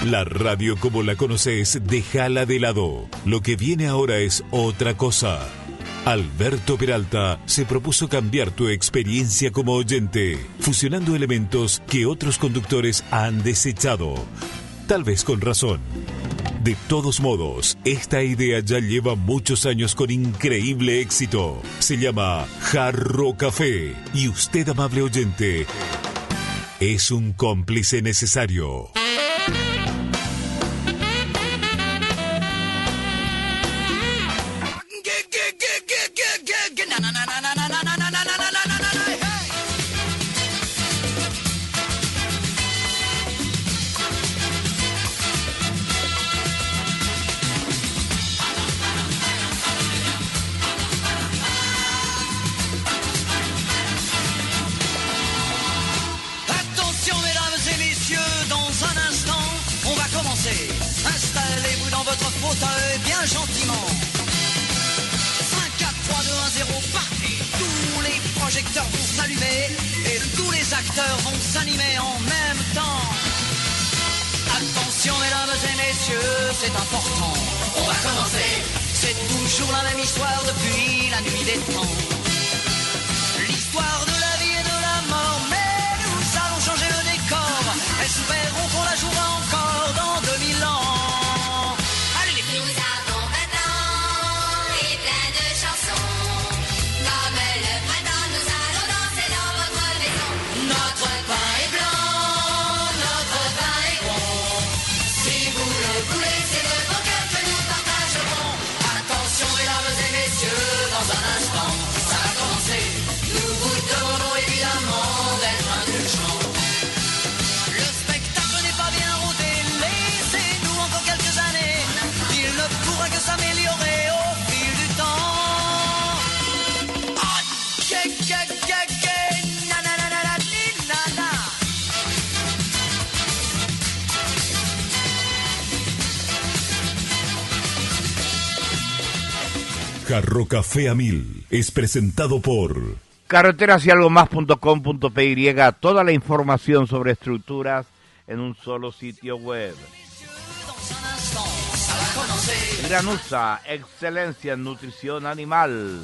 La radio como la conoces, déjala de lado. Lo que viene ahora es otra cosa. Alberto Peralta se propuso cambiar tu experiencia como oyente, fusionando elementos que otros conductores han desechado. Tal vez con razón. De todos modos, esta idea ya lleva muchos años con increíble éxito. Se llama Jarro Café y usted, amable oyente, es un cómplice necesario. Installez-vous dans votre fauteuil bien gentiment. 5, 4, 3, 2, 1, 0, partez. Tous les projecteurs vont s'allumer et tous les acteurs vont s'animer en même temps. Attention mesdames et messieurs, c'est important. On va commencer. C'est toujours la même histoire depuis la nuit des temps. L'histoire de la vie et de la mort, mais nous allons changer le décor. Espérons qu'on la jouera encore dans 2000 ans. Jarro Café a 1000 es presentado por carreterasyalgomás.com.py. Toda la información sobre estructuras en un solo sitio web. Granusa, excelencia en nutrición animal.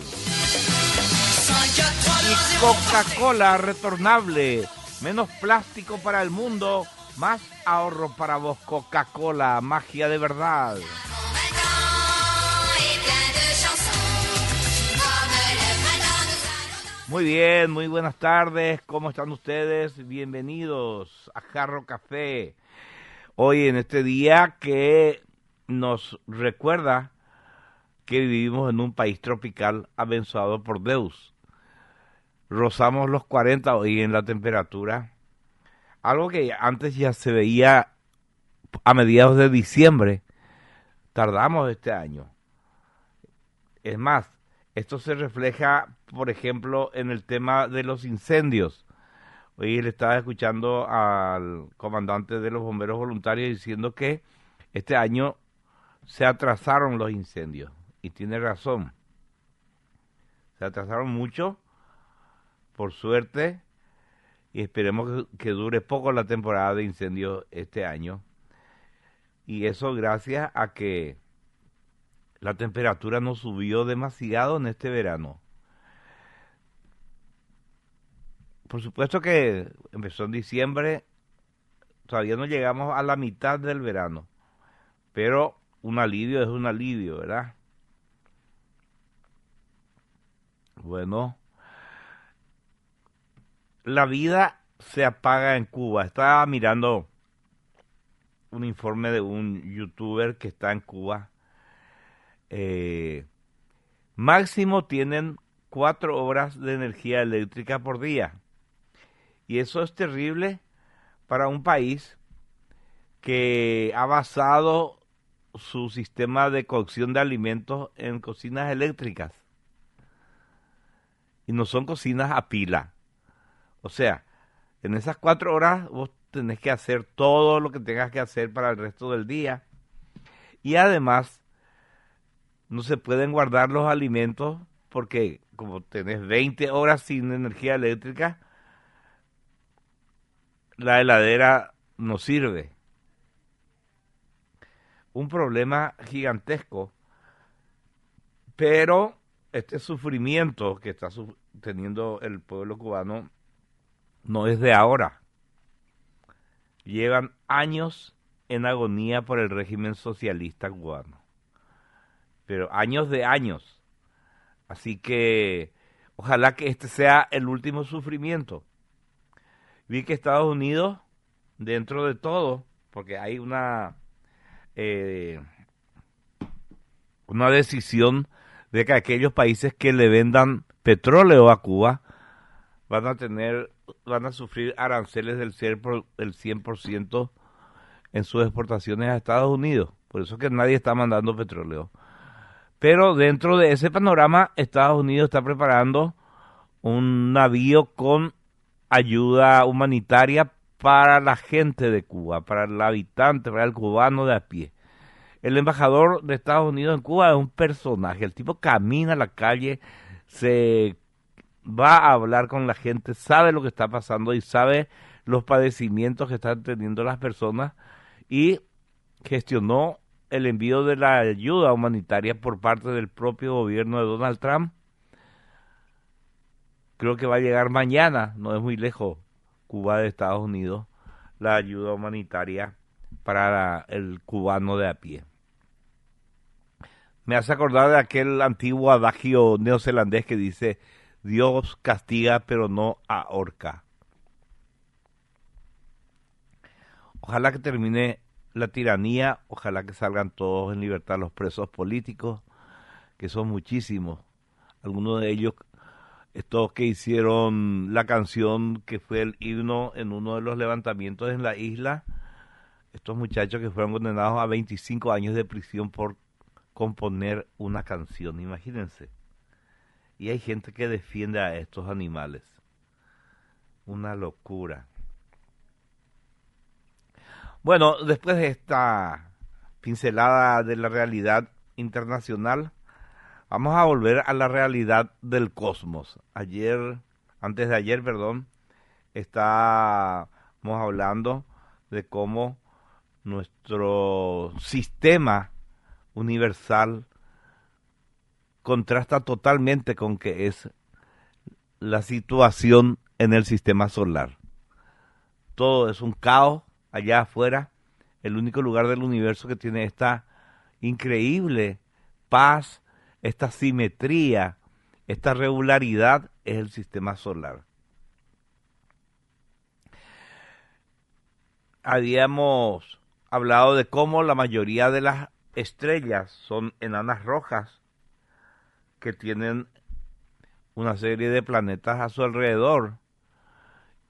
Y Coca-Cola retornable, menos plástico para el mundo, más ahorro para vos. Coca-Cola, magia de verdad. Muy bien, muy buenas tardes, ¿cómo están ustedes? Bienvenidos a Jarro Café. Hoy en este día que nos recuerda que vivimos en un país tropical abençoado por Deus. Rozamos los 40 hoy en la temperatura, algo que antes ya se veía a mediados de diciembre. Tardamos este año. Es más, esto se refleja, por ejemplo, en el tema de los incendios. Hoy le estaba escuchando al comandante de los bomberos voluntarios diciendo que este año se atrasaron los incendios. Y tiene razón. Se atrasaron mucho, por suerte, y esperemos que dure poco la temporada de incendios este año. Y eso gracias a que la temperatura no subió demasiado en este verano. Por supuesto que empezó en diciembre, todavía no llegamos a la mitad del verano, pero un alivio es un alivio, ¿verdad? Bueno, la vida se apaga en Cuba. Estaba mirando un informe de un youtuber que está en Cuba. Máximo tienen 4 horas de energía eléctrica por día. Y eso es terrible para un país que ha basado su sistema de cocción de alimentos en cocinas eléctricas. Y no son cocinas a pila. O sea, en esas 4 horas vos tenés que hacer todo lo que tengas que hacer para el resto del día. Y además, no se pueden guardar los alimentos porque como tenés 20 horas sin energía eléctrica, la heladera no sirve. Un problema gigantesco, pero este sufrimiento que está teniendo el pueblo cubano no es de ahora. Llevan años en agonía por el régimen socialista cubano, pero años de años. Así que ojalá que este sea el último sufrimiento. Vi que Estados Unidos, dentro de todo, porque hay una decisión de que aquellos países que le vendan petróleo a Cuba van a sufrir aranceles del 100% en sus exportaciones a Estados Unidos. Por eso es que nadie está mandando petróleo. Pero dentro de ese panorama, Estados Unidos está preparando un navío con ayuda humanitaria para la gente de Cuba, para el habitante, para el cubano de a pie. El embajador de Estados Unidos en Cuba es un personaje. El tipo camina a la calle, se va a hablar con la gente, sabe lo que está pasando y sabe los padecimientos que están teniendo las personas, y gestionó el envío de la ayuda humanitaria por parte del propio gobierno de Donald Trump. Creo que va a llegar mañana, no es muy lejos, Cuba de Estados Unidos, la ayuda humanitaria para el cubano de a pie. Me hace acordar de aquel antiguo adagio neozelandés que dice: Dios castiga pero no ahorca. Ojalá que termine la tiranía, ojalá que salgan todos en libertad los presos políticos, que son muchísimos. Algunos de ellos, estos que hicieron la canción que fue el himno en uno de los levantamientos en la isla, estos muchachos que fueron condenados a 25 años de prisión por componer una canción, imagínense. Y hay gente que defiende a estos animales. Una locura. Bueno, después de esta pincelada de la realidad internacional, vamos a volver a la realidad del cosmos. Antes de ayer, estábamos hablando de cómo nuestro sistema universal contrasta totalmente con que es la situación en el sistema solar. Todo es un caos allá afuera. El único lugar del universo que tiene esta increíble paz, esta simetría, esta regularidad es el sistema solar. Habíamos hablado de cómo la mayoría de las estrellas son enanas rojas que tienen una serie de planetas a su alrededor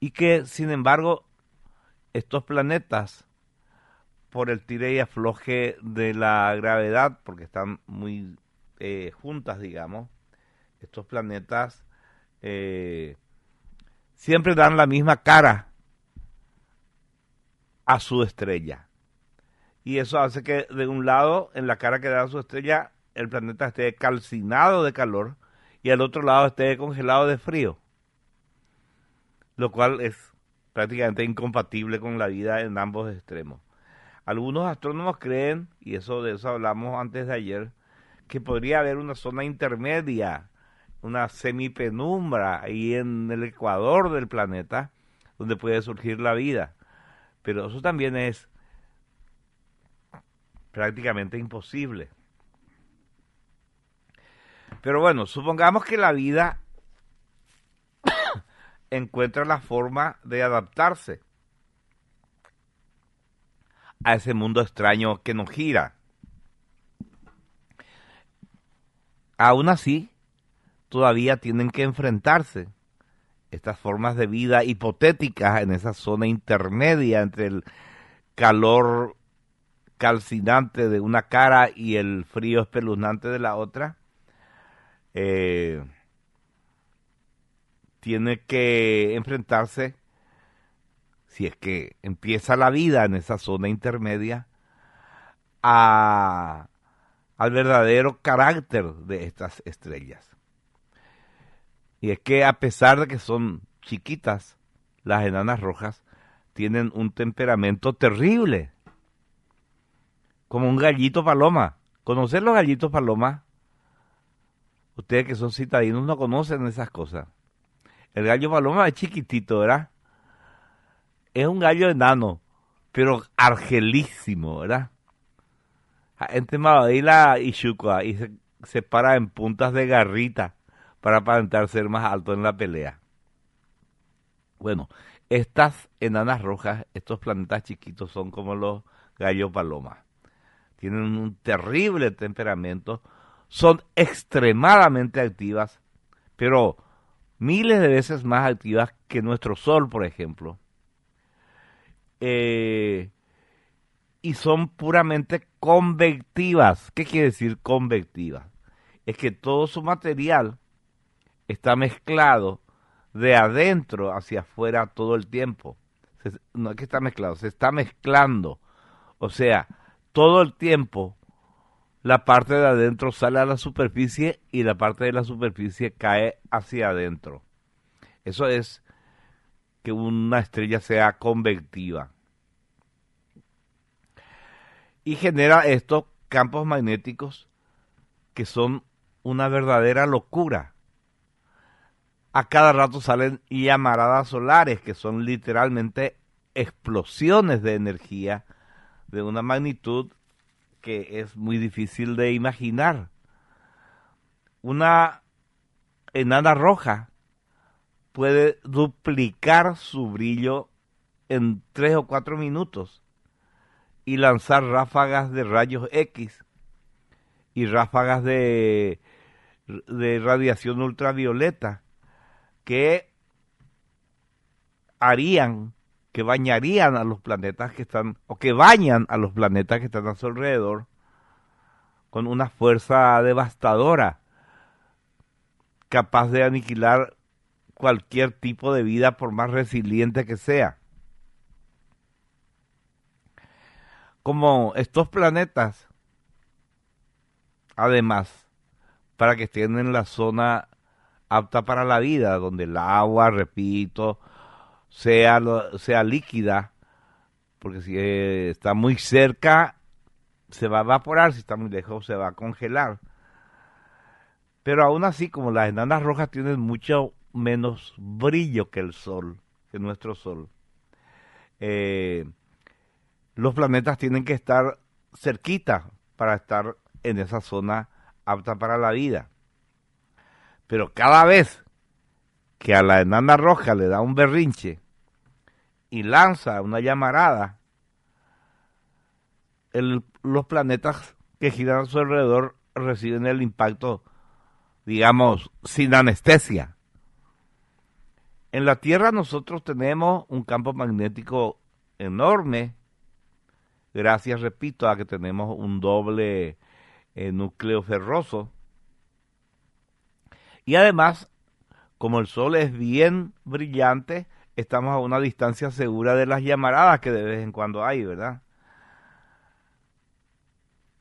y que, sin embargo, estos planetas, por el tire y afloje de la gravedad, porque están muy juntas, digamos, estos planetas siempre dan la misma cara a su estrella. Y eso hace que de un lado, en la cara que da a su estrella, el planeta esté calcinado de calor y al otro lado esté congelado de frío, lo cual es prácticamente incompatible con la vida en ambos extremos. Algunos astrónomos creen, y de eso hablamos antes de ayer, que podría haber una zona intermedia, una semipenumbra ahí en el ecuador del planeta, donde puede surgir la vida. Pero eso también es prácticamente imposible. Pero bueno, supongamos que la vida encuentra la forma de adaptarse a ese mundo extraño que nos gira. Aún así, todavía tienen que enfrentarse estas formas de vida hipotéticas en esa zona intermedia entre el calor calcinante de una cara y el frío espeluznante de la otra. Tiene que enfrentarse, si es que empieza la vida en esa zona intermedia, al verdadero carácter de estas estrellas. Y es que a pesar de que son chiquitas, las enanas rojas tienen un temperamento terrible, como un gallito paloma. ¿Conocen los gallitos paloma? Ustedes que son citadinos no conocen esas cosas. El gallo paloma es chiquitito, ¿verdad? Es un gallo enano, pero argelísimo, ¿verdad? Entre Madeira y Chucoa y se para en puntas de garrita para aparentar ser más alto en la pelea. Bueno, estas enanas rojas, estos planetas chiquitos son como los gallos paloma. Tienen un terrible temperamento, son extremadamente activas, pero miles de veces más activas que nuestro Sol, por ejemplo. Y son puramente convectivas. ¿Qué quiere decir convectivas? Es que todo su material está mezclado de adentro hacia afuera todo el tiempo. No es que está mezclado, se está mezclando. O sea, todo el tiempo la parte de adentro sale a la superficie y la parte de la superficie cae hacia adentro. Eso es que una estrella sea convectiva. Y genera estos campos magnéticos que son una verdadera locura. A cada rato salen llamaradas solares, que son literalmente explosiones de energía de una magnitud que es muy difícil de imaginar. Una enana roja puede duplicar su brillo en 3 o 4 minutos y lanzar ráfagas de rayos X y ráfagas de radiación ultravioleta que harían, que bañarían a los planetas que están, o que bañan a los planetas que están a su alrededor con una fuerza devastadora, capaz de aniquilar cualquier tipo de vida por más resiliente que sea. Como estos planetas, además, para que estén en la zona apta para la vida, donde el agua, repito, sea líquida, porque si está muy cerca se va a evaporar, si está muy lejos se va a congelar. Pero aún así, como las enanas rojas tienen mucho menos brillo que el Sol, que nuestro Sol, los planetas tienen que estar cerquita para estar en esa zona apta para la vida. Pero cada vez que a la enana roja le da un berrinche y lanza una llamarada, los planetas que giran a su alrededor reciben el impacto, digamos, sin anestesia. En la Tierra nosotros tenemos un campo magnético enorme, gracias, repito, a que tenemos un doble núcleo ferroso. Y además, como el Sol es bien brillante, estamos a una distancia segura de las llamaradas que de vez en cuando hay, ¿verdad?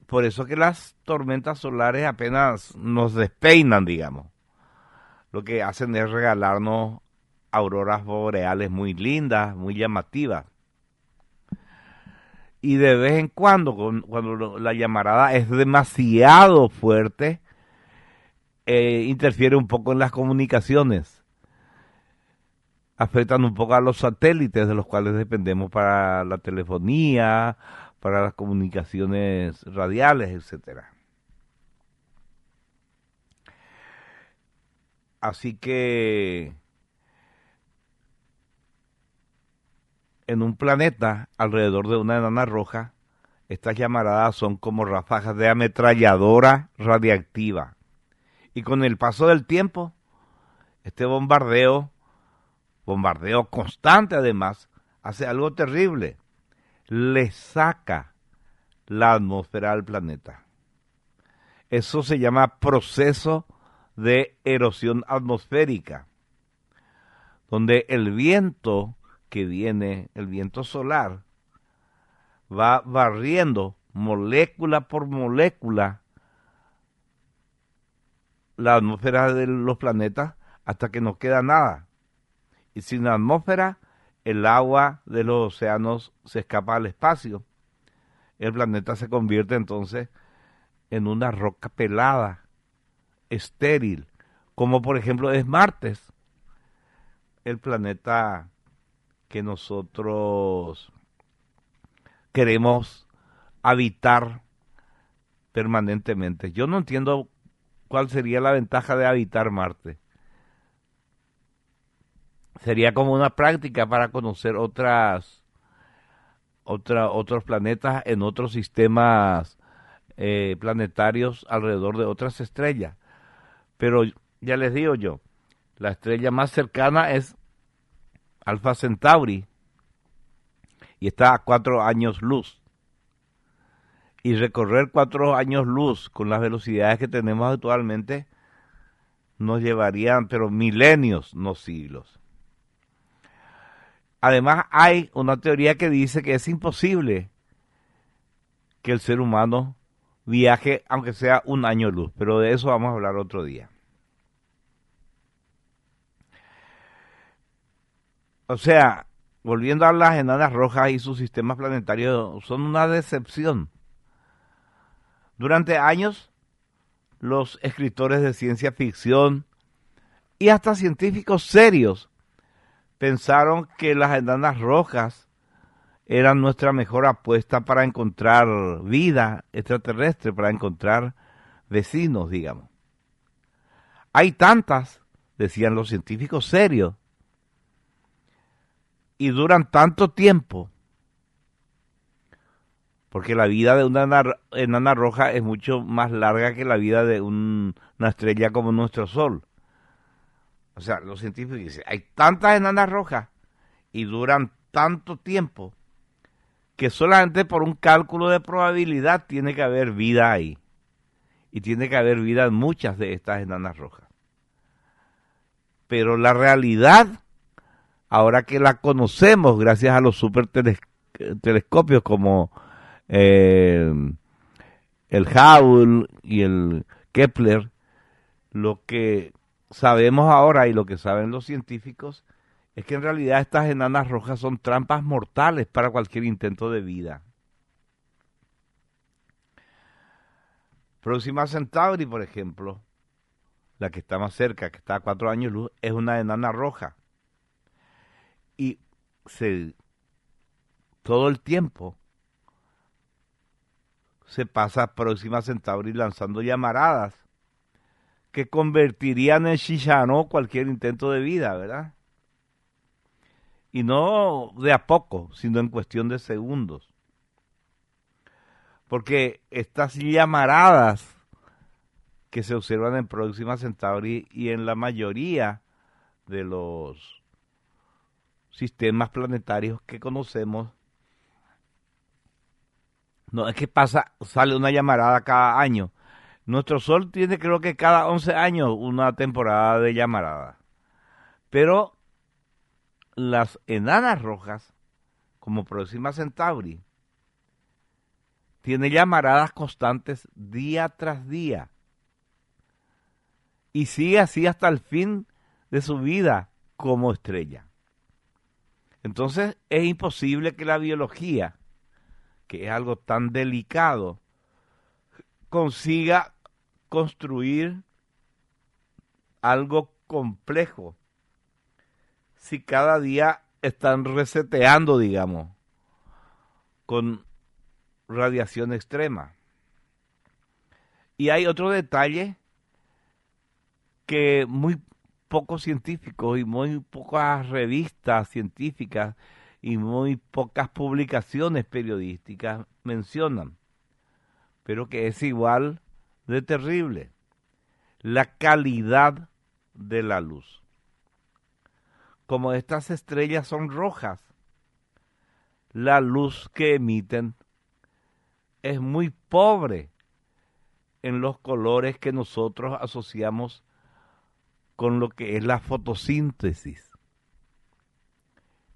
Por eso que las tormentas solares apenas nos despeinan, digamos. Lo que hacen es regalarnos auroras boreales muy lindas, muy llamativas. Y de vez en cuando, cuando la llamarada es demasiado fuerte, interfiere un poco en las comunicaciones. Afectan un poco a los satélites de los cuales dependemos para la telefonía, para las comunicaciones radiales, etcétera. Así que en un planeta alrededor de una enana roja, estas llamaradas son como ráfagas de ametralladora radiactiva. Y con el paso del tiempo, este bombardeo constante además, hace algo terrible. Le saca la atmósfera al planeta. Eso se llama proceso de erosión atmosférica, donde el viento que viene, el viento solar, va barriendo molécula por molécula la atmósfera de los planetas hasta que no queda nada. Y sin atmósfera, el agua de los océanos se escapa al espacio. El planeta se convierte entonces en una roca pelada, estéril, como por ejemplo es Marte, el planeta que nosotros queremos habitar permanentemente. Yo no entiendo cuál sería la ventaja de habitar Marte. Sería como una práctica para conocer otros planetas en otros sistemas planetarios alrededor de otras estrellas. Pero ya les digo yo, la estrella más cercana es Alpha Centauri y está a 4 años luz. Y recorrer 4 años luz con las velocidades que tenemos actualmente nos llevarían, pero milenios, no siglos. Además, hay una teoría que dice que es imposible que el ser humano viaje, aunque sea 1 año luz, pero de eso vamos a hablar otro día. O sea, volviendo a las enanas rojas y sus sistemas planetarios, son una decepción. Durante años, los escritores de ciencia ficción y hasta científicos serios pensaron que las enanas rojas eran nuestra mejor apuesta para encontrar vida extraterrestre, para encontrar vecinos, digamos. Hay tantas, decían los científicos serios, y duran tanto tiempo, porque la vida de una enana roja es mucho más larga que la vida de una estrella como nuestro Sol. O sea, los científicos dicen, hay tantas enanas rojas y duran tanto tiempo que solamente por un cálculo de probabilidad tiene que haber vida ahí. Y tiene que haber vida en muchas de estas enanas rojas. Pero la realidad, ahora que la conocemos gracias a los super telescopios como el Hubble y el Kepler, lo que sabemos ahora y lo que saben los científicos es que en realidad estas enanas rojas son trampas mortales para cualquier intento de vida. Próxima Centauri, por ejemplo, la que está más cerca, que está a 4 años luz, es una enana roja. Y todo el tiempo se pasa Próxima Centauri lanzando llamaradas que convertirían en Chicharrón cualquier intento de vida, ¿verdad? Y no de a poco, sino en cuestión de segundos. Porque estas llamaradas que se observan en Próxima Centauri y en la mayoría de los sistemas planetarios que conocemos, no es que sale una llamarada cada año. Nuestro Sol tiene, creo que cada 11 años, una temporada de llamarada. Pero las enanas rojas, como Próxima Centauri, tiene llamaradas constantes día tras día. Y sigue así hasta el fin de su vida como estrella. Entonces es imposible que la biología, que es algo tan delicado, consiga construir algo complejo si cada día están reseteando, digamos, con radiación extrema. Y hay otro detalle que muy pocos científicos y muy pocas revistas científicas y muy pocas publicaciones periodísticas mencionan, pero que es igual de terrible: la calidad de la luz. Como estas estrellas son rojas, la luz que emiten es muy pobre en los colores que nosotros asociamos con lo que es la fotosíntesis,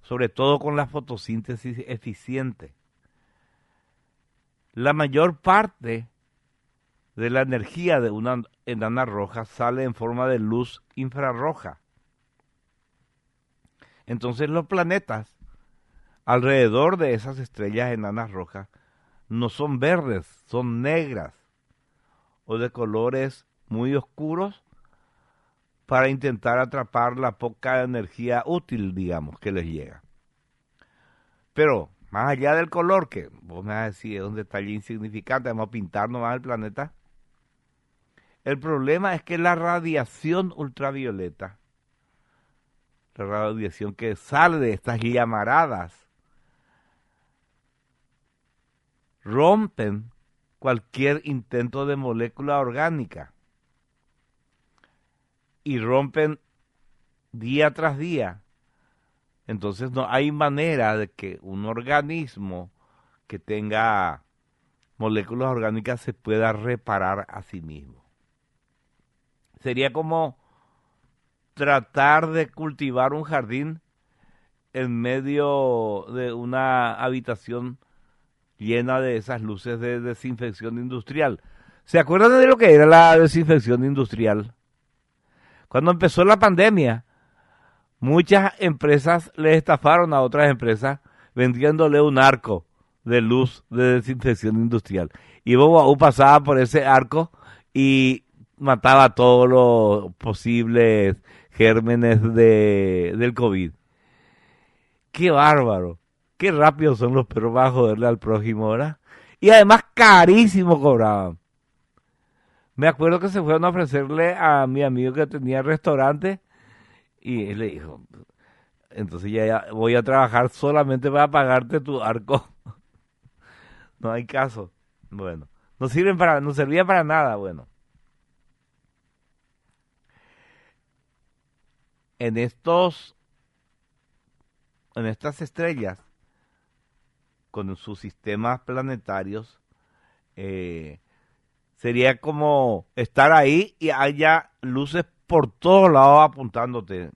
sobre todo con la fotosíntesis eficiente. La mayor parte de la energía de una enana roja sale en forma de luz infrarroja. Entonces los planetas alrededor de esas estrellas enanas rojas no son verdes, son negras o de colores muy oscuros para intentar atrapar la poca energía útil, digamos, que les llega. Pero más allá del color, que vos me vas a decir es un detalle insignificante, vamos a pintar nomás el planeta, el problema es que la radiación ultravioleta, la radiación que sale de estas llamaradas, rompen cualquier intento de molécula orgánica y rompen día tras día. Entonces no hay manera de que un organismo que tenga moléculas orgánicas se pueda reparar a sí mismo. Sería como tratar de cultivar un jardín en medio de una habitación llena de esas luces de desinfección industrial. ¿Se acuerdan de lo que era la desinfección industrial? Cuando empezó la pandemia, muchas empresas le estafaron a otras empresas vendiéndole un arco de luz de desinfección industrial. Y Bobo pasaba por ese arco y mataba todos los posibles gérmenes del COVID. ¡Qué bárbaro! ¡Qué rápido son los perros para joderle al prójimo, ¿verdad? Y además carísimo cobraban. Me acuerdo que se fueron a ofrecerle a mi amigo que tenía restaurante y él le dijo, entonces ya voy a trabajar solamente para pagarte tu arco. No hay caso. Bueno, no servía para nada, bueno. En estas estrellas, con sus sistemas planetarios, sería como estar ahí y haya luces por todos lados apuntándote.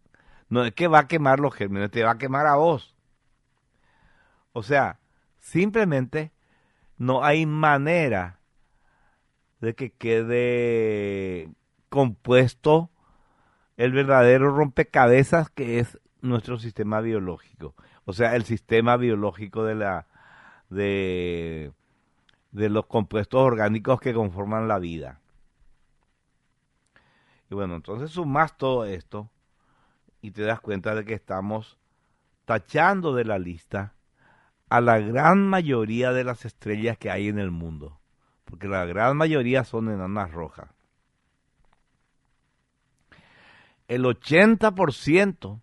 No es que va a quemar los gérmenes, te va a quemar a vos. O sea, simplemente no hay manera de que quede compuesto el verdadero rompecabezas que es nuestro sistema biológico. O sea, el sistema biológico de los compuestos orgánicos que conforman la vida. Y bueno, entonces sumas todo esto y te das cuenta de que estamos tachando de la lista a la gran mayoría de las estrellas que hay en el mundo, porque la gran mayoría son enanas rojas. El 80%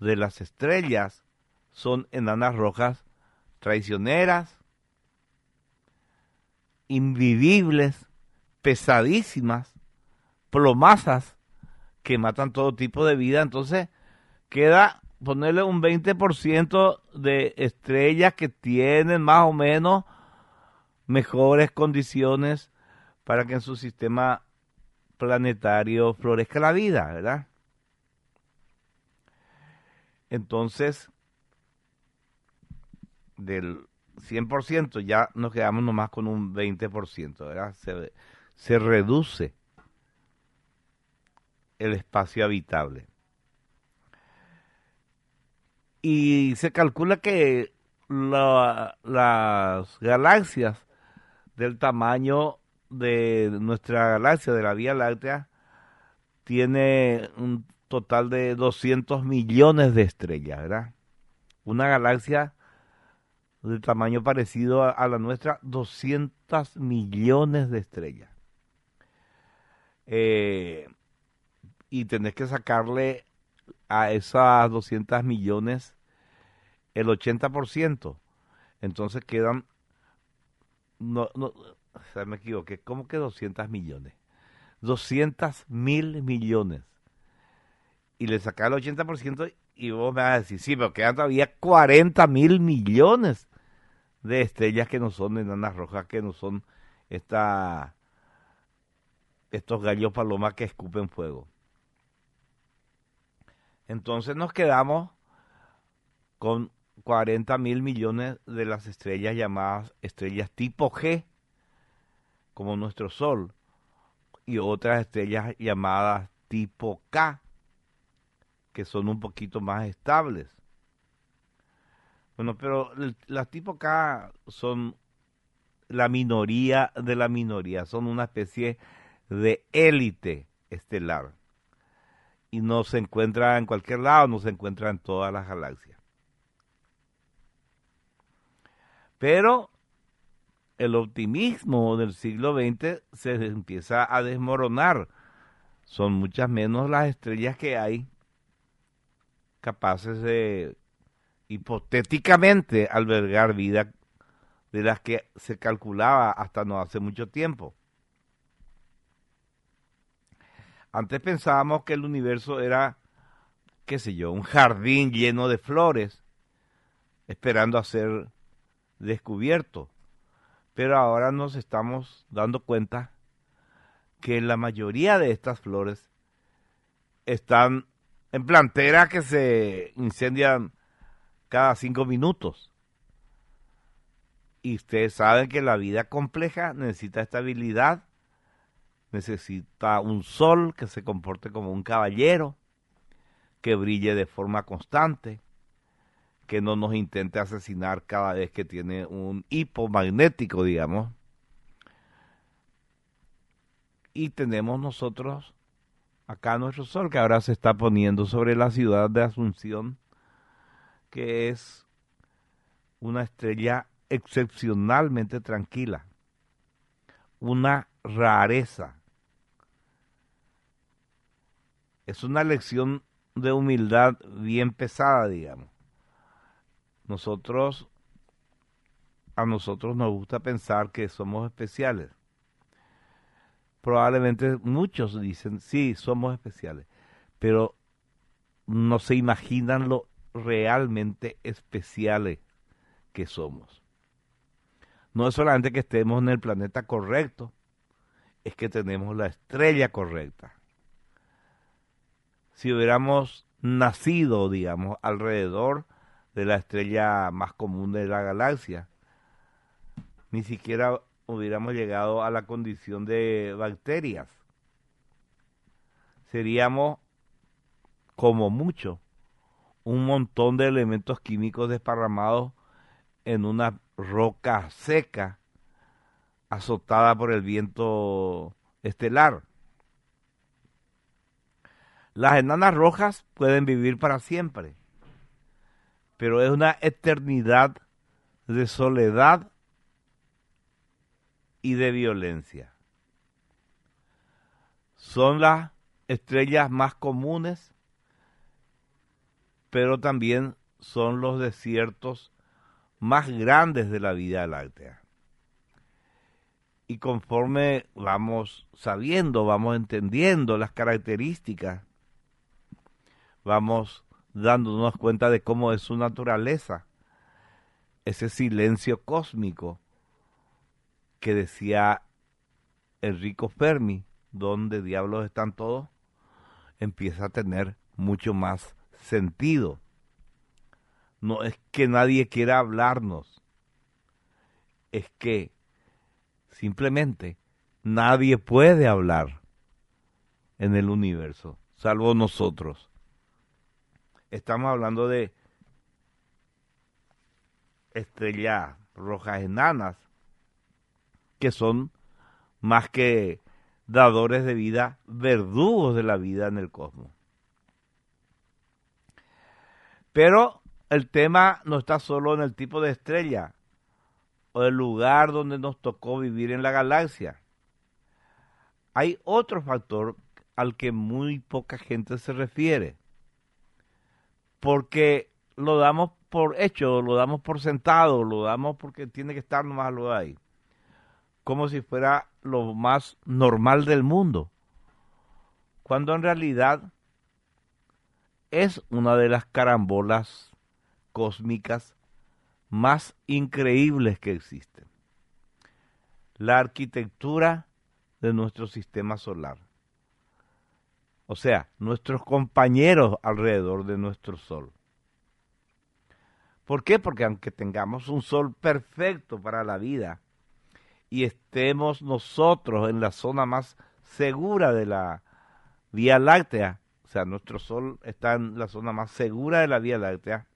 de las estrellas son enanas rojas traicioneras, invivibles, pesadísimas, plomazas, que matan todo tipo de vida. Entonces queda ponerle un 20% de estrellas que tienen más o menos mejores condiciones para que en su sistema planetario florezca la vida, ¿verdad? Entonces, del 100% ya nos quedamos nomás con un 20%, ¿verdad? Se reduce el espacio habitable. Y se calcula que las galaxias del tamaño de nuestra galaxia, de la Vía Láctea, tiene un total de 200 millones de estrellas, ¿verdad? Una galaxia de tamaño parecido a la nuestra, 200 millones de estrellas. Y tenés que sacarle a esas 200 millones el 80%. Entonces quedan, o sea, me equivoqué, ¿cómo que 200 millones? 200.000 millones. Y le sacás el 80% y vos me vas a decir, sí, pero quedan todavía 40.000 millones de estrellas que no son enanas rojas, que no son estos gallos palomas que escupen fuego. Entonces nos quedamos con 40.000 millones de las estrellas llamadas estrellas tipo G, como nuestro Sol, y otras estrellas llamadas tipo K, que son un poquito más estables. Bueno, pero las tipo K son la minoría de la minoría, son una especie de élite estelar. Y no se encuentra en cualquier lado, no se encuentra en todas las galaxias. Pero el optimismo del siglo XX se empieza a desmoronar. Son muchas menos las estrellas que hay capaces de hipotéticamente albergar vida de las que se calculaba hasta no hace mucho tiempo. Antes pensábamos que el universo era, qué sé yo, un jardín lleno de flores, esperando a ser descubierto. Pero ahora nos estamos dando cuenta que la mayoría de estas flores están en planteras que se incendian cada 5 minutos. Y ustedes saben que la vida compleja necesita estabilidad, necesita un sol que se comporte como un caballero, que brille de forma constante, que no nos intente asesinar cada vez que tiene un hipo magnético, digamos. Y tenemos nosotros acá nuestro sol, que ahora se está poniendo sobre la ciudad de Asunción, que es una estrella excepcionalmente tranquila, una rareza. Es una lección de humildad bien pesada, digamos. A nosotros nos gusta pensar que somos especiales. Probablemente muchos dicen, sí, somos especiales, pero no se imaginan lo realmente especiales que somos. No es solamente que estemos en el planeta correcto, es que tenemos la estrella correcta. Si hubiéramos nacido, digamos, alrededor de la estrella más común de la galaxia, ni siquiera hubiéramos llegado a la condición de bacterias. Seríamos, como mucho, un montón de elementos químicos desparramados en una roca seca, azotada por el viento estelar. Las enanas rojas pueden vivir para siempre, pero es una eternidad de soledad y de violencia. Son las estrellas más comunes, pero también son los desiertos más grandes de la Vía Láctea. Y conforme vamos sabiendo, vamos entendiendo las características, vamos dándonos cuenta de cómo es su naturaleza, ese silencio cósmico que decía Enrico Fermi, ¿dónde diablos están todos?, empieza a tener mucho más sentido. No es que nadie quiera hablarnos, es que simplemente nadie puede hablar en el universo, salvo nosotros. Estamos hablando de estrellas rojas enanas, que son más que dadores de vida, verdugos de la vida en el cosmos. Pero el tema no está solo en el tipo de estrella o el lugar donde nos tocó vivir en la galaxia. Hay otro factor al que muy poca gente se refiere, porque lo damos por hecho, lo damos por sentado, lo damos porque tiene que estar nomás lo ahí, como si fuera lo más normal del mundo, cuando en realidad es una de las carambolas cósmicas más increíbles que existen. La arquitectura de nuestro sistema solar. O sea, nuestros compañeros alrededor de nuestro Sol. ¿Por qué? Porque aunque tengamos un Sol perfecto para la vida y estemos nosotros en la zona más segura de la Vía Láctea, o sea, nuestro Sol está en la zona más segura de la Vía Láctea,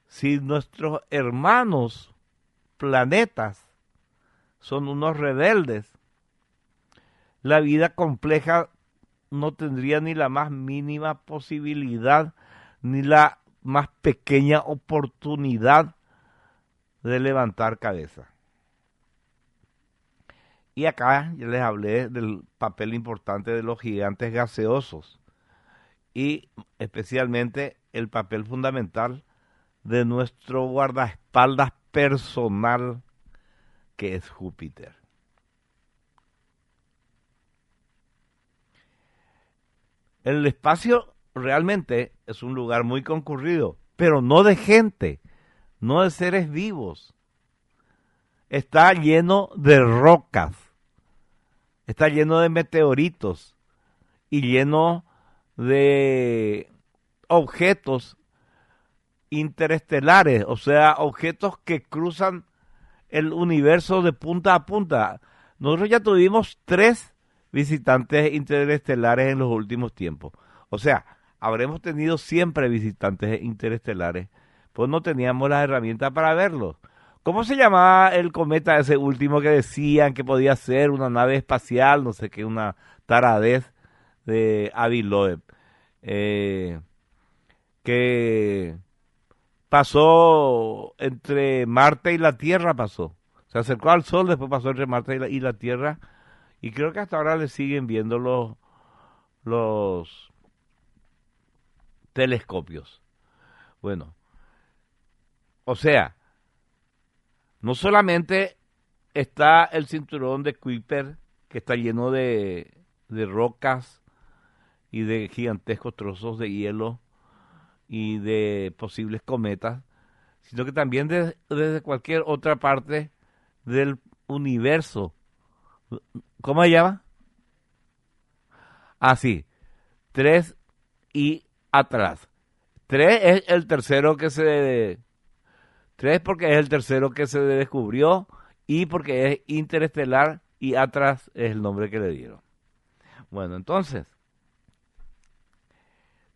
si nuestros hermanos planetas son unos rebeldes, la vida compleja no tendría ni la más mínima posibilidad, ni la más pequeña oportunidad de levantar cabeza. Y acá ya les hablé del papel importante de los gigantes gaseosos y especialmente el papel fundamental de nuestro guardaespaldas personal, que es Júpiter. El espacio realmente es un lugar muy concurrido, pero no de gente, no de seres vivos. Está lleno de rocas, está lleno de meteoritos y lleno de objetos interestelares, o sea, objetos que cruzan el universo de punta a punta. Nosotros ya tuvimos 3 visitantes interestelares en los últimos tiempos. O sea, habremos tenido siempre visitantes interestelares, pues no teníamos las herramientas para verlos. ¿Cómo se llamaba el cometa ese último que decían que podía ser una nave espacial, no sé qué, una taradez de Avi Loeb? Que pasó entre Marte y la Tierra, pasó. Se acercó al Sol, después pasó entre Marte y la Tierra, y creo que hasta ahora le siguen viendo los telescopios. Bueno, o sea, no solamente está el cinturón de Kuiper, que está lleno de rocas y de gigantescos trozos de hielo y de posibles cometas, sino que también desde cualquier otra parte del universo. ¿Cómo se llama? Ah, sí, 3 y atrás. 3 es el tercero que se... 3 porque es el tercero que se descubrió y porque es interestelar y atrás es el nombre que le dieron. Bueno, entonces,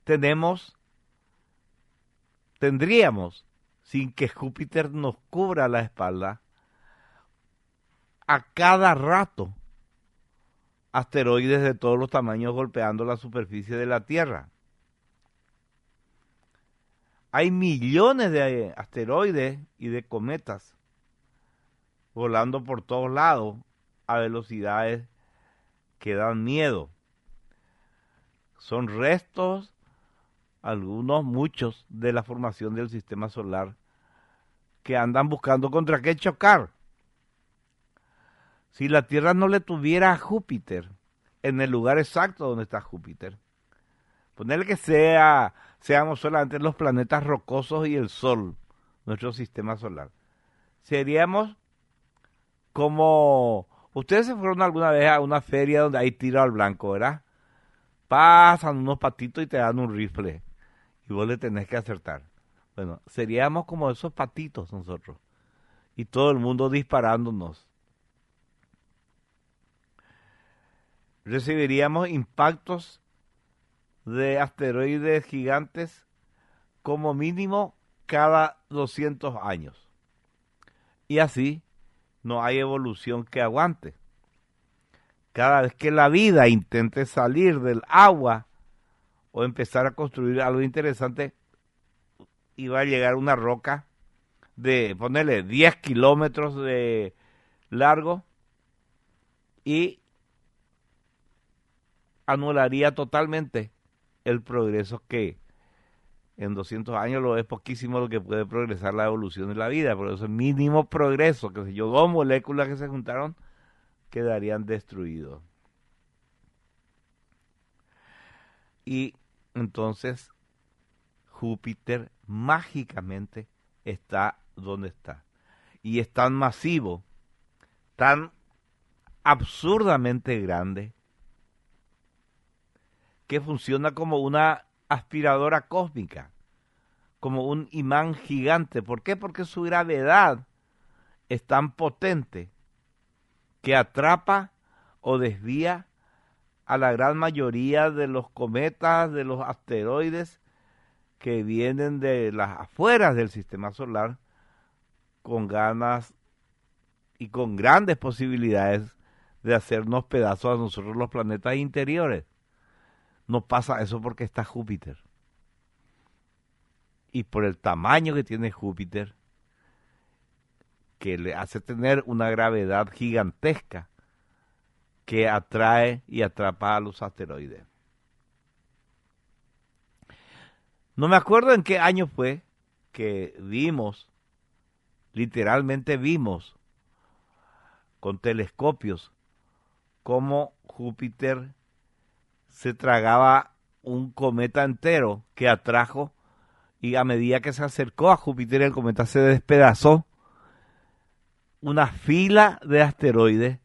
tendríamos, sin que Júpiter nos cubra la espalda, a cada rato asteroides de todos los tamaños golpeando la superficie de la Tierra. Hay millones de asteroides y de cometas volando por todos lados a velocidades que dan miedo. Son restos, algunos, muchos, de la formación del sistema solar que andan buscando contra qué chocar. Si la Tierra no le tuviera a Júpiter en el lugar exacto donde está Júpiter, ponerle que seamos solamente los planetas rocosos y el Sol, nuestro sistema solar, seríamos como... Ustedes se fueron alguna vez a una feria donde hay tiro al blanco, ¿verdad? Pasan unos patitos y te dan un rifle y vos le tenés que acertar. Bueno, seríamos como esos patitos nosotros y todo el mundo disparándonos. Recibiríamos impactos de asteroides gigantes como mínimo cada 200 años. Y así no hay evolución que aguante. Cada vez que la vida intente salir del agua o empezar a construir algo interesante, iba a llegar una roca de, ponerle 10 kilómetros de largo y anularía totalmente el progreso que en 200 años lo es poquísimo lo que puede progresar la evolución de la vida. Por eso el mínimo progreso, que sé yo, 2 moléculas que se juntaron, quedarían destruidos. Y entonces Júpiter mágicamente está donde está. Y es tan masivo, tan absurdamente grande, que funciona como una aspiradora cósmica, como un imán gigante. ¿Por qué? Porque su gravedad es tan potente que atrapa o desvía a la gran mayoría de los cometas, de los asteroides que vienen de las afueras del sistema solar con ganas y con grandes posibilidades de hacernos pedazos a nosotros los planetas interiores. No pasa eso porque está Júpiter. Y por el tamaño que tiene Júpiter, que le hace tener una gravedad gigantesca que atrae y atrapa a los asteroides. No me acuerdo en qué año fue que literalmente vimos con telescopios cómo Júpiter se tragaba un cometa entero que atrajo, y a medida que se acercó a Júpiter el cometa se despedazó, una fila de asteroides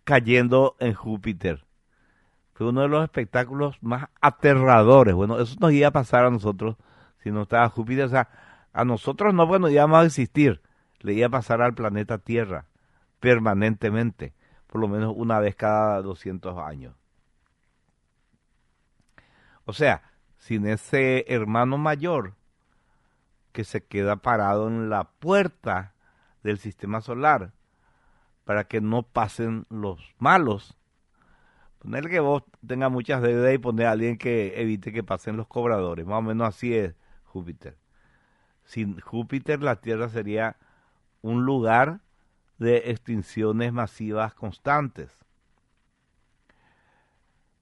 cayendo en Júpiter. Fue uno de los espectáculos más aterradores. Bueno, eso nos iba a pasar a nosotros si no estaba Júpiter. O sea, a nosotros no, bueno, íbamos a existir. Le iba a pasar al planeta Tierra permanentemente, por lo menos una vez cada 200 años. O sea, sin ese hermano mayor que se queda parado en la puerta del sistema solar para que no pasen los malos. Poner que vos tengas muchas deudas y poner a alguien que evite que pasen los cobradores. Más o menos así es Júpiter. Sin Júpiter la Tierra sería un lugar de extinciones masivas constantes.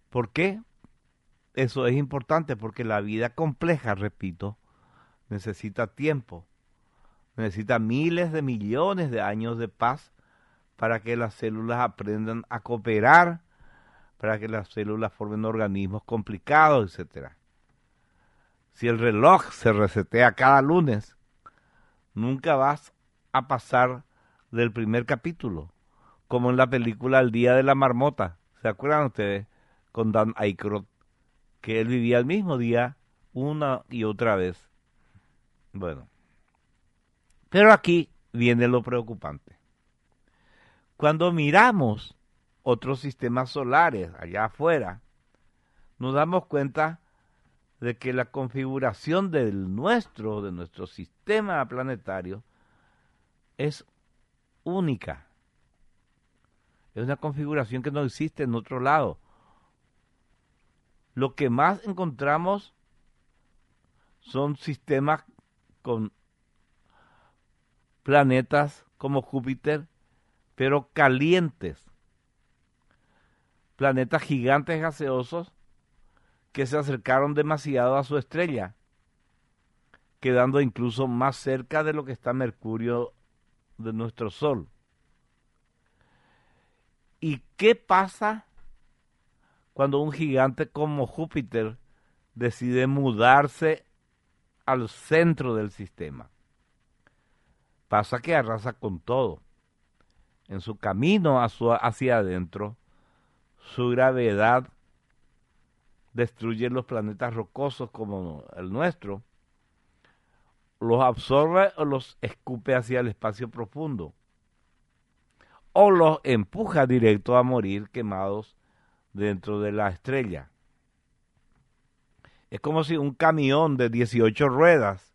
¿Por qué? Eso es importante porque la vida compleja, repito, necesita tiempo. Necesita miles de millones de años de paz para que las células aprendan a cooperar, para que las células formen organismos complicados, etc. Si el reloj se resetea cada lunes, nunca vas a pasar del primer capítulo, como en la película El Día de la Marmota. ¿Se acuerdan ustedes? Con Dan Aykroyd, que él vivía el mismo día una y otra vez. Bueno, pero aquí viene lo preocupante. Cuando miramos otros sistemas solares allá afuera, nos damos cuenta de que la configuración de nuestro sistema planetario es única. Es una configuración que no existe en otro lado. Lo que más encontramos son sistemas con planetas como Júpiter, pero calientes. Planetas gigantes gaseosos que se acercaron demasiado a su estrella, quedando incluso más cerca de lo que está Mercurio de nuestro Sol. ¿Y qué pasa cuando un gigante como Júpiter decide mudarse al centro del sistema? Pasa que arrasa con todo. En su camino hacia adentro, su gravedad destruye los planetas rocosos como el nuestro, los absorbe o los escupe hacia el espacio profundo, o los empuja directo a morir quemados dentro de la estrella. Es como si un camión de 18 ruedas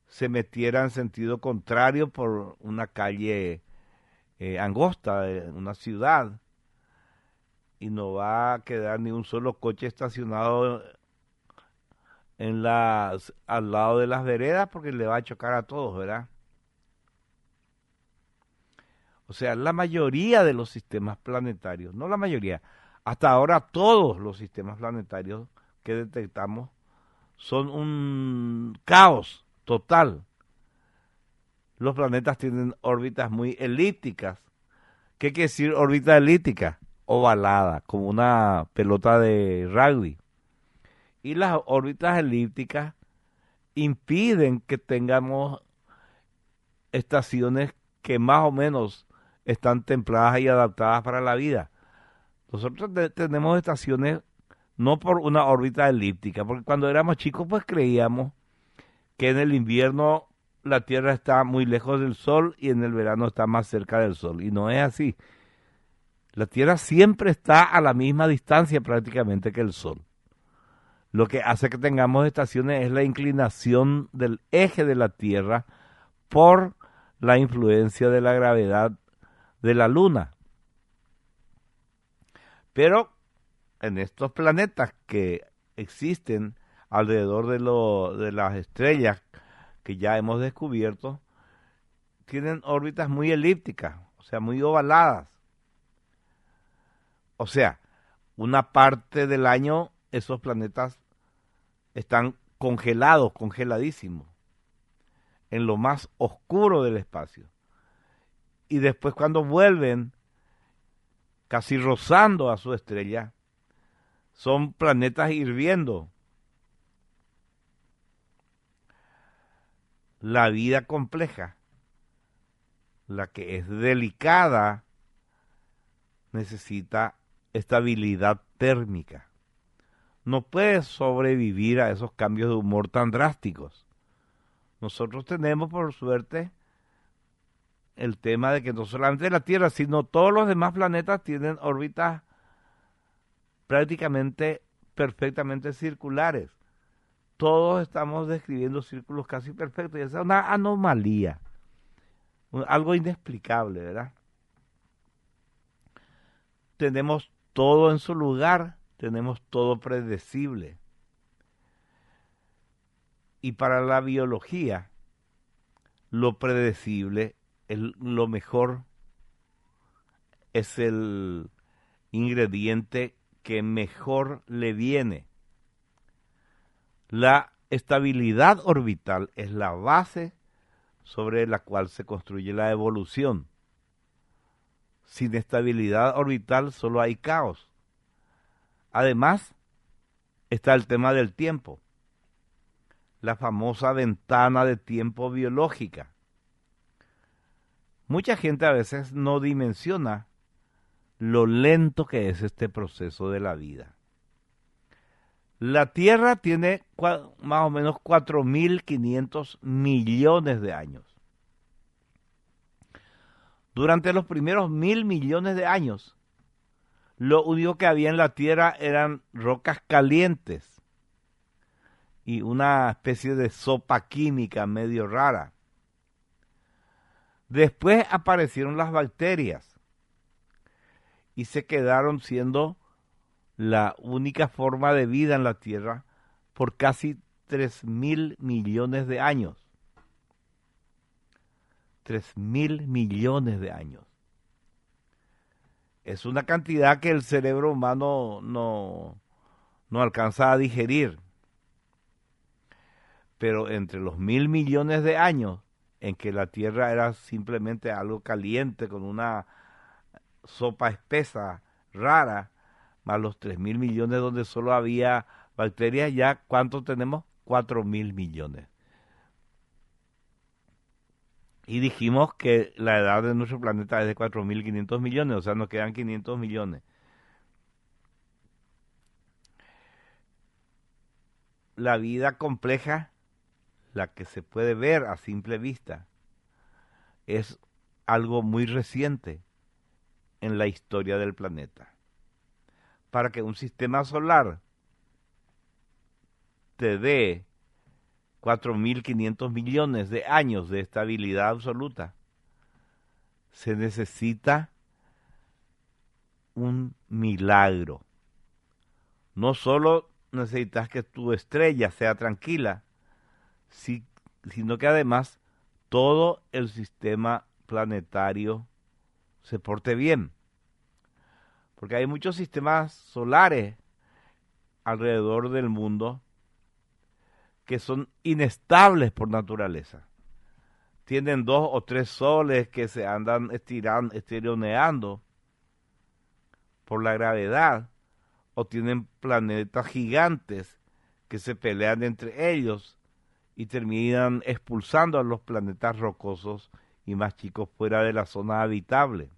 se metiera en sentido contrario por una calle angosta de una ciudad y no va a quedar ni un solo coche estacionado al lado de las veredas porque le va a chocar a todos, ¿verdad? O sea, la mayoría de los sistemas planetarios, no la mayoría, hasta ahora todos los sistemas planetarios que detectamos son un caos total. Los planetas tienen órbitas muy elípticas. ¿Qué quiere decir órbita elíptica? Ovalada, como una pelota de rugby. Y las órbitas elípticas impiden que tengamos estaciones que más o menos están templadas y adaptadas para la vida. Nosotros tenemos estaciones no por una órbita elíptica, porque cuando éramos chicos pues creíamos que en el invierno la Tierra está muy lejos del Sol y en el verano está más cerca del Sol, y no es así. La Tierra siempre está a la misma distancia prácticamente que el Sol. Lo que hace que tengamos estaciones es la inclinación del eje de la Tierra por la influencia de la gravedad de la Luna. Pero en estos planetas que existen alrededor de las estrellas que ya hemos descubierto, tienen órbitas muy elípticas, o sea, muy ovaladas. O sea, una parte del año esos planetas están congelados, congeladísimos, en lo más oscuro del espacio. Y después cuando vuelven, casi rozando a su estrella, son planetas hirviendo. La vida compleja, la que es delicada, necesita estabilidad térmica. No puede sobrevivir a esos cambios de humor tan drásticos. Nosotros tenemos, por suerte, el tema de que no solamente la Tierra, sino todos los demás planetas tienen órbitas prácticamente perfectamente circulares. Todos estamos describiendo círculos casi perfectos, y esa es una anomalía, algo inexplicable, ¿verdad? Tenemos todo en su lugar, tenemos todo predecible. Y para la biología, lo predecible es lo mejor, es el ingrediente que mejor le viene. La estabilidad orbital es la base sobre la cual se construye la evolución. Sin estabilidad orbital solo hay caos. Además, está el tema del tiempo, la famosa ventana de tiempo biológica. Mucha gente a veces no dimensiona lo lento que es este proceso de la vida. La Tierra tiene más o menos 4.500 millones de años. Durante los primeros 1.000 millones de años, lo único que había en la Tierra eran rocas calientes y una especie de sopa química medio rara. Después aparecieron las bacterias y se quedaron siendo la única forma de vida en la Tierra por casi 3.000 millones de años. 3.000 millones de años. Es una cantidad que el cerebro humano no alcanza a digerir. Pero entre los 1.000 millones de años en que la Tierra era simplemente algo caliente con una sopa espesa, rara, más los 3.000 millones donde solo había bacterias, ya ¿cuántos tenemos? 4.000 millones. Y dijimos que la edad de nuestro planeta es de 4.500 millones, o sea, nos quedan 500 millones. La vida compleja, la que se puede ver a simple vista, es algo muy reciente en la historia del planeta. Para que un sistema solar te dé 4.500 millones de años de estabilidad absoluta, se necesita un milagro. No solo necesitas que tu estrella sea tranquila, sino que además todo el sistema planetario se porte bien. Porque hay muchos sistemas solares alrededor del mundo que son inestables por naturaleza. Tienen 2 o 3 soles que se andan estironeando por la gravedad, o tienen planetas gigantes que se pelean entre ellos y terminan expulsando a los planetas rocosos y más chicos fuera de la zona habitable.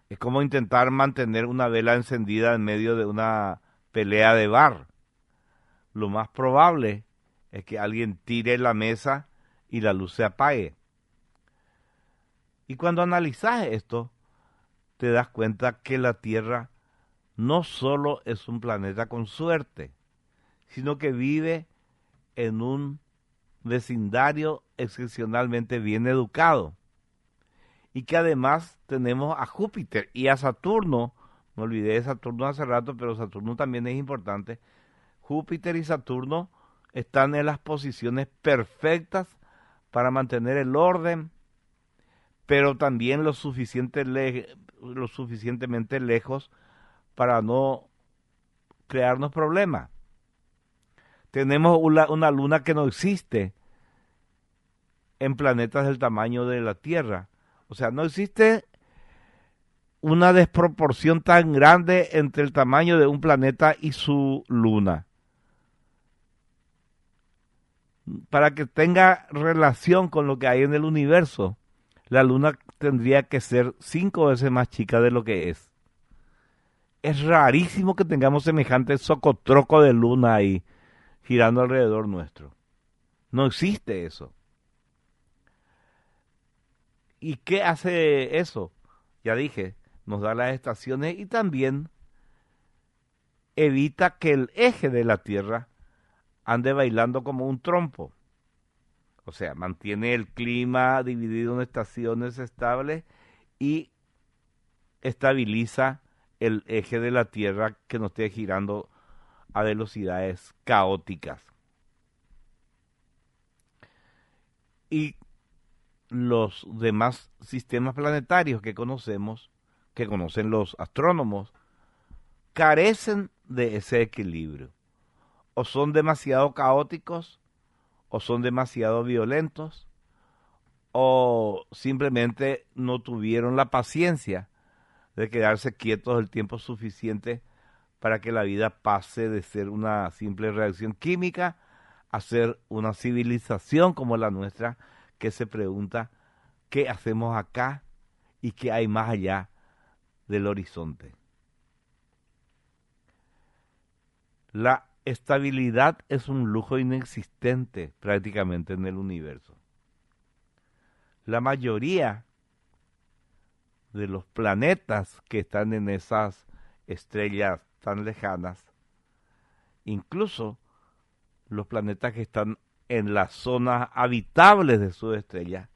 Es como intentar mantener una vela encendida en medio de una pelea de bar. Lo más probable es que alguien tire la mesa y la luz se apague. Y cuando analizas esto, te das cuenta que la Tierra no solo es un planeta con suerte, sino que vive en un vecindario excepcionalmente bien educado. Y que además tenemos a Júpiter y a Saturno. Me olvidé de Saturno hace rato, pero Saturno también es importante. Júpiter y Saturno están en las posiciones perfectas para mantener el orden, pero también lo suficientemente lejos para no crearnos problemas. Tenemos una luna que no existe en planetas del tamaño de la Tierra. O sea, no existe una desproporción tan grande entre el tamaño de un planeta y su luna. Para que tenga relación con lo que hay en el universo, la luna tendría que ser 5 veces más chica de lo que es. Es rarísimo que tengamos semejante socotroco de luna ahí girando alrededor nuestro. No existe eso. ¿Y qué hace eso? Ya dije, nos da las estaciones y también evita que el eje de la Tierra ande bailando como un trompo. O sea, mantiene el clima dividido en estaciones estables y estabiliza el eje de la Tierra que no esté girando a velocidades caóticas. Y los demás sistemas planetarios que conocemos, que conocen los astrónomos, carecen de ese equilibrio. O son demasiado caóticos, o son demasiado violentos, o simplemente no tuvieron la paciencia de quedarse quietos el tiempo suficiente para que la vida pase de ser una simple reacción química a ser una civilización como la nuestra, que se pregunta qué hacemos acá y qué hay más allá del horizonte. La estabilidad es un lujo inexistente prácticamente en el universo. La mayoría de los planetas que están en esas estrellas tan lejanas, incluso los planetas que están en las zonas habitables de sus estrellas,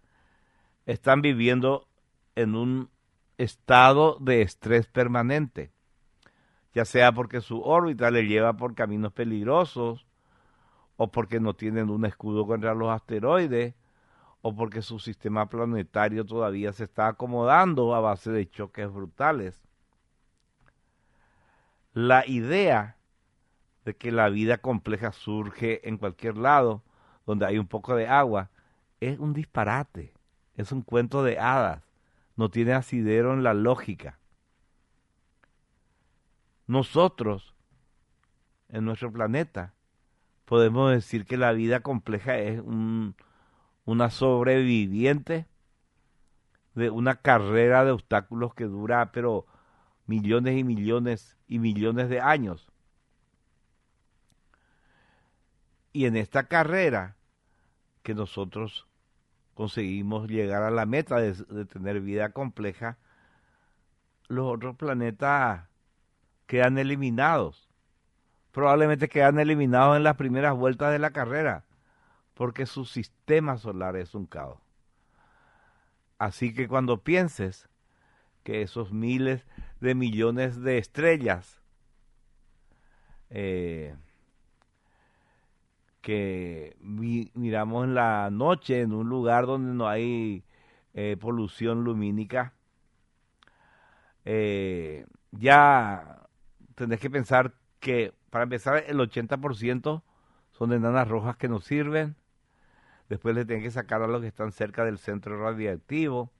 están viviendo en un estado de estrés permanente, ya sea porque su órbita le lleva por caminos peligrosos, o porque no tienen un escudo contra los asteroides, o porque su sistema planetario todavía se está acomodando a base de choques brutales. La idea de que la vida compleja surge en cualquier lado donde hay un poco de agua es un disparate, es un cuento de hadas, no tiene asidero en la lógica. Nosotros, en nuestro planeta, podemos decir que la vida compleja es una sobreviviente de una carrera de obstáculos que dura, pero millones y millones y millones de años. Y en esta carrera que nosotros conseguimos llegar a la meta de tener vida compleja, los otros planetas quedan eliminados. Probablemente quedan eliminados en las primeras vueltas de la carrera, porque su sistema solar es un caos. Así que cuando pienses que esos miles de millones de estrellas que miramos en la noche en un lugar donde no hay polución lumínica, ya tenés que pensar que para empezar el 80% son enanas rojas que nos sirven. Después le tienen que sacar a los que están cerca del centro radiactivo.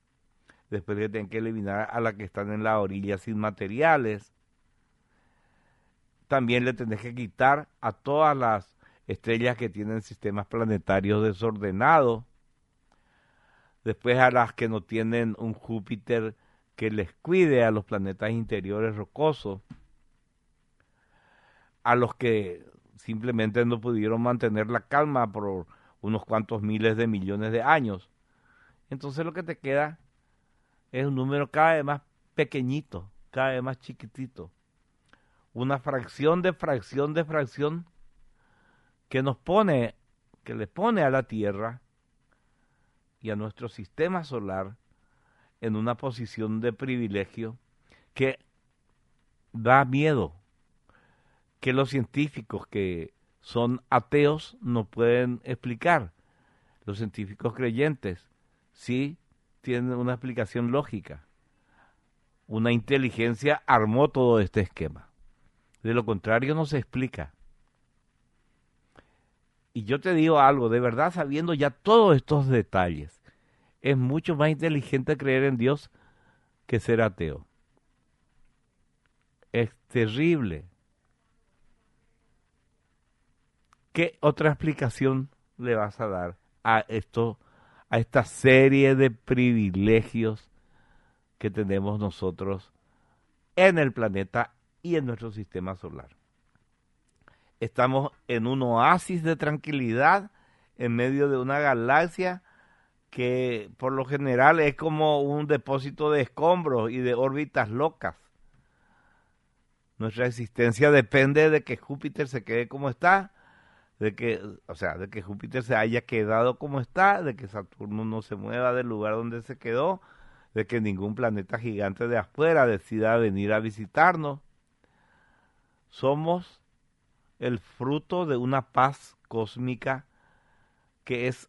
Después le tienen que eliminar a las que están en la orilla sin materiales. También le tenés que quitar a todas las estrellas que tienen sistemas planetarios desordenados. Después a las que no tienen un Júpiter que les cuide, a los planetas interiores rocosos. A los que simplemente no pudieron mantener la calma por unos cuantos miles de millones de años. Entonces lo que te queda es un número cada vez más pequeñito, cada vez más chiquitito. una fracción de fracción de fracción que nos pone, que le pone a la Tierra y a nuestro sistema solar en una posición de privilegio que da miedo, que los científicos que son ateos no pueden explicar. Los científicos creyentes sí tienen una explicación lógica. Una inteligencia armó todo este esquema. De lo contrario no se explica. Y yo te digo algo, de verdad, sabiendo ya todos estos detalles, es mucho más inteligente creer en Dios que ser ateo. Es terrible. ¿Qué otra explicación le vas a dar a esto, a esta serie de privilegios que tenemos nosotros en el planeta y en nuestro sistema solar? Estamos en un oasis de tranquilidad en medio de una galaxia que por lo general es como un depósito de escombros y de órbitas locas. Nuestra existencia depende de que Júpiter se quede como está, de que Júpiter se haya quedado como está, de que Saturno no se mueva del lugar donde se quedó, de que ningún planeta gigante de afuera decida venir a visitarnos. Somos el fruto de una paz cósmica que es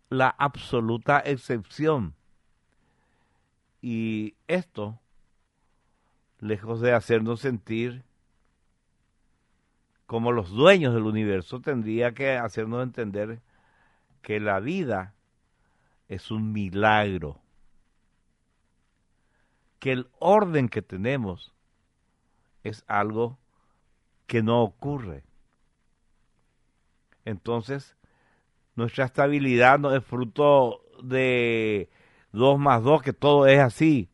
la absoluta excepción. Y esto, lejos de hacernos sentir como los dueños del universo, tendría que hacernos entender que la vida es un milagro, que el orden que tenemos es algo que no ocurre. Entonces, nuestra estabilidad no es fruto de 2 más 2, que todo es así,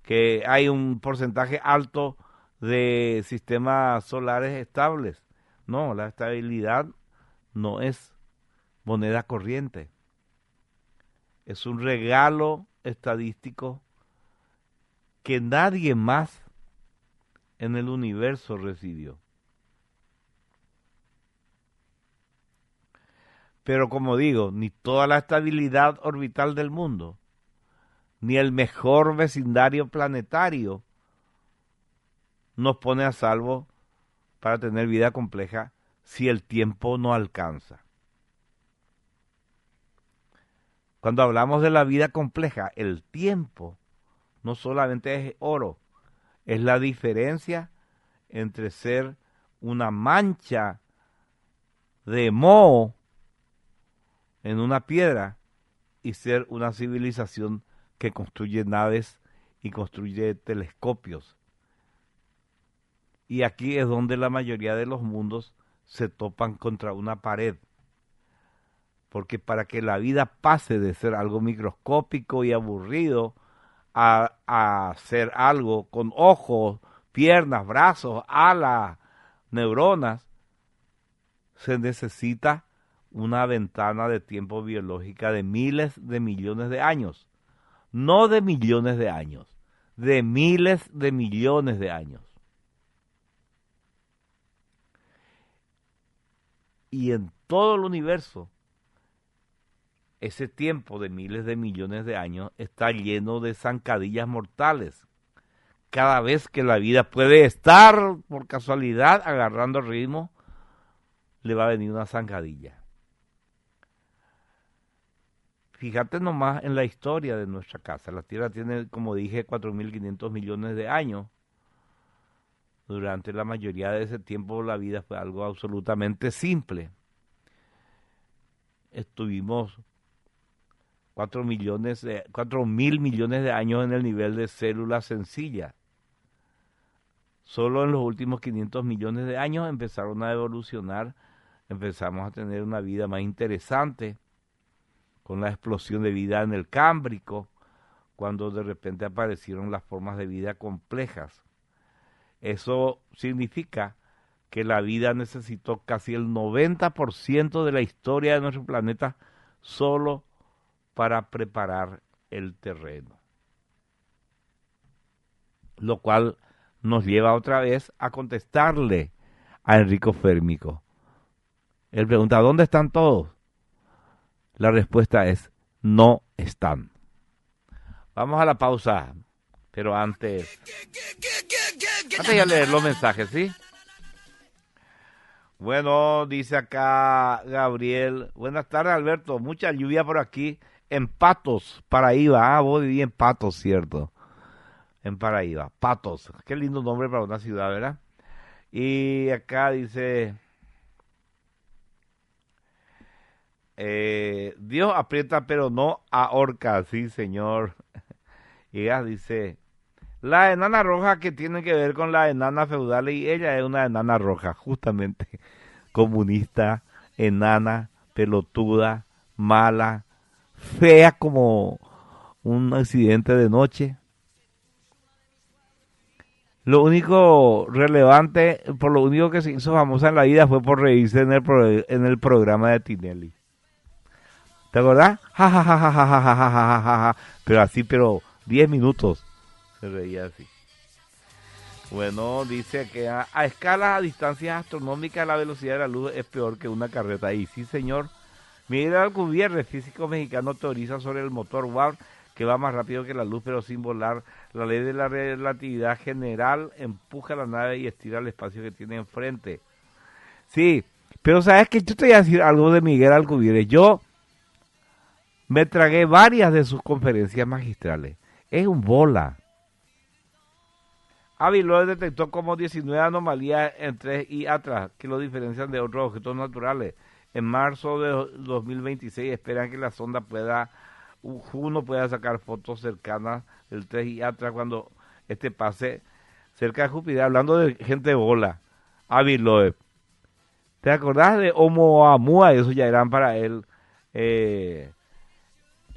que hay un porcentaje alto de sistemas solares estables. No, la estabilidad no es moneda corriente. Es un regalo estadístico que nadie más en el universo recibió. Pero como digo, ni toda la estabilidad orbital del mundo, ni el mejor vecindario planetario nos pone a salvo para tener vida compleja si el tiempo no alcanza. Cuando hablamos de la vida compleja, el tiempo no solamente es oro, es la diferencia entre ser una mancha de moho en una piedra y ser una civilización que construye naves y construye telescopios. Y aquí es donde la mayoría de los mundos se topan contra una pared. Porque para que la vida pase de ser algo microscópico y aburrido a ser algo con ojos, piernas, brazos, alas, neuronas, se necesita una ventana de tiempo biológica de miles de millones de años. No de millones de años, de miles de millones de años. Y en todo el universo, ese tiempo de miles de millones de años está lleno de zancadillas mortales. Cada vez que la vida puede estar, por casualidad, agarrando ritmo, le va a venir una zancadilla. Fíjate nomás en la historia de nuestra casa. La Tierra tiene, como dije, 4.500 millones de años. Durante la mayoría de ese tiempo la vida fue algo absolutamente simple. Estuvimos 4.000 millones de años en el nivel de células sencillas. Solo en los últimos 500 millones de años empezaron a evolucionar, empezamos a tener una vida más interesante, con la explosión de vida en el Cámbrico, cuando de repente aparecieron las formas de vida complejas. Eso significa que la vida necesitó casi el 90% de la historia de nuestro planeta solo para preparar el terreno. Lo cual nos lleva otra vez a contestarle a Enrico Férmico. Él pregunta, ¿dónde están todos? La respuesta es, no están. Vamos a la pausa, pero antes de leer los mensajes, ¿sí? Bueno, dice acá Gabriel, buenas tardes Alberto, mucha lluvia por aquí, en Patos, Paraíba. Vos viví en Patos, ¿cierto? En Paraíba, Patos, qué lindo nombre para una ciudad, ¿verdad? Y acá dice, Dios aprieta pero no ahorca, sí señor. Y ella dice, la enana roja que tiene que ver con la enana feudal, y ella es una enana roja, justamente, comunista, enana, pelotuda, mala, fea como un accidente de noche. Lo único relevante, por lo único que se hizo famosa en la vida fue por reírse en el programa de Tinelli. ¿Te acordás? Ja, ja, ja, ja, ja, ja, ja, ja, ja, ja, ja. Pero así, pero 10 minutos se reía así. Bueno, dice que a escalas, a distancias astronómicas, la velocidad de la luz es peor que una carreta. Y sí, señor. Miguel Alcubierre, físico mexicano, teoriza sobre el motor Warp, que va más rápido que la luz, pero sin volar. La ley de la relatividad general empuja la nave y estira el espacio que tiene enfrente. Sí, pero sabes que yo te voy a decir algo de Miguel Alcubierre. Yo me tragué varias de sus conferencias magistrales. Es un bola. Avi Loeb detectó como 19 anomalías en 3 y atrás que lo diferencian de otros objetos naturales. En marzo de 2026 esperan que la sonda uno pueda sacar fotos cercanas del 3 y atrás cuando este pase cerca de Júpiter. Hablando de gente bola, Avi Loeb. ¿Te acordás de Oumuamua? Eso ya eran para él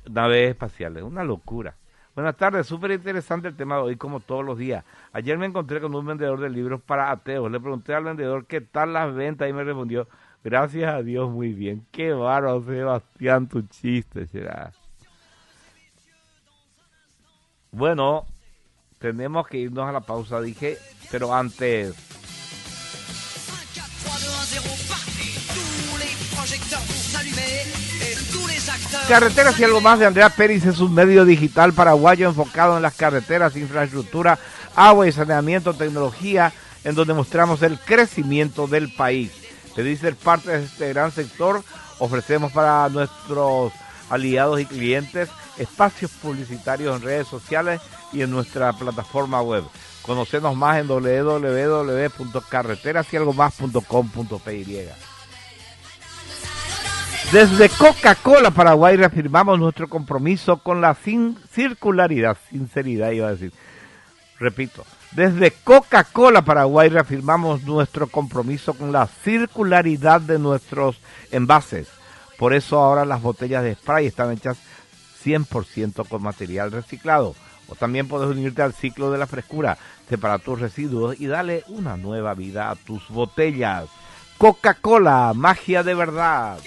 naves espaciales. Una locura. Buenas tardes, súper interesante el tema de hoy, como todos los días. Ayer me encontré con un vendedor de libros para ateos. Le pregunté al vendedor qué tal las ventas y me respondió, gracias a Dios, muy bien. Qué bárbaro, Sebastián, tu chiste será. Bueno, tenemos que irnos a la pausa, dije, pero antes... Carreteras y algo más de Andrea Pérez es un medio digital paraguayo enfocado en las carreteras, infraestructura, agua y saneamiento, tecnología, en donde mostramos el crecimiento del país. ¿Pedís ser parte de este gran sector? Ofrecemos para nuestros aliados y clientes espacios publicitarios en redes sociales y en nuestra plataforma web. Conocenos más en www.carreterasyalgomás.com.py. Desde Coca-Cola Paraguay reafirmamos nuestro compromiso con la sinceridad iba a decir. Repito, desde Coca-Cola Paraguay reafirmamos nuestro compromiso con la circularidad de nuestros envases. Por eso ahora las botellas de spray están hechas 100% con material reciclado. O también puedes unirte al ciclo de la frescura, separa tus residuos y dale una nueva vida a tus botellas. Coca-Cola, magia de verdad.